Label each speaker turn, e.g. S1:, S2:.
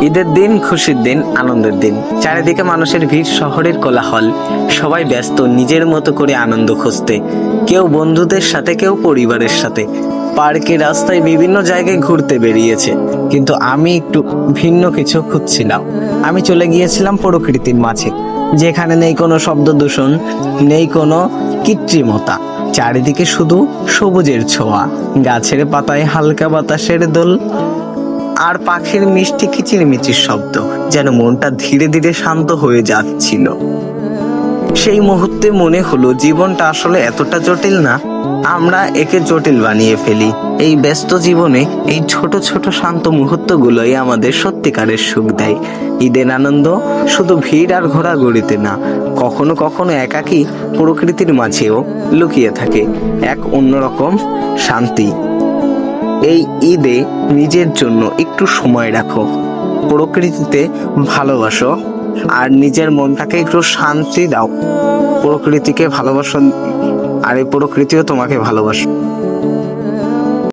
S1: ঈদের দিন, খুশির দিন, আনন্দের দিন। চারিদিকে মানুষের ভিড়, শহরের কোলাহল। সবাই ব্যস্ত নিজের মতো করে আনন্দ খুঁজতে। কেউ বন্ধুদের সাথে, কেউ পরিবারের সাথে। পার্কে, রাস্তায়, বিভিন্ন জায়গায় ঘুরতে বেরিয়েছে। কিন্তু আমি একটু ভিন্ন কিছু খুঁজছিলাম। আমি চলে গিয়েছিলাম প্রকৃতির মাঝে, যেখানে নেই কোনো শব্দ দূষণ, নেই কোনো কৃত্রিমতা। চারিদিকে শুধু সবুজের ছোঁয়া, গাছের পাতায় হালকা বাতাসের দোল, আর পাখির মিষ্টি কিচিরমিচির শব্দ। যেন মনটা ধীরে ধীরে শান্ত হয়ে যাচ্ছিল। সেই মুহূর্তে মনে হলো জীবনটা আসলে এতটা জটিল না, আমরা একে জটিল বানিয়ে ফেলি। এই ব্যস্ত জীবনে এই ছোট ছোট শান্ত মুহূর্তগুলোই আমাদের সত্যিকারের সুখ দেয়। ঈদের আনন্দ শুধু ভিড় আর ঘোরাঘুরিতে না, কখনো কখনো একাকী প্রকৃতির মাঝেও লুকিয়ে থাকে এক অন্যরকম শান্তি। এই ঈদে নিজের জন্য একটু সময় রাখো, প্রকৃতিতে ভালোবাসো, আর নিজের মনটাকে একটু শান্তি দাও। প্রকৃতিকে ভালোবাসো, আর এই প্রকৃতিও তোমাকে ভালোবাসো।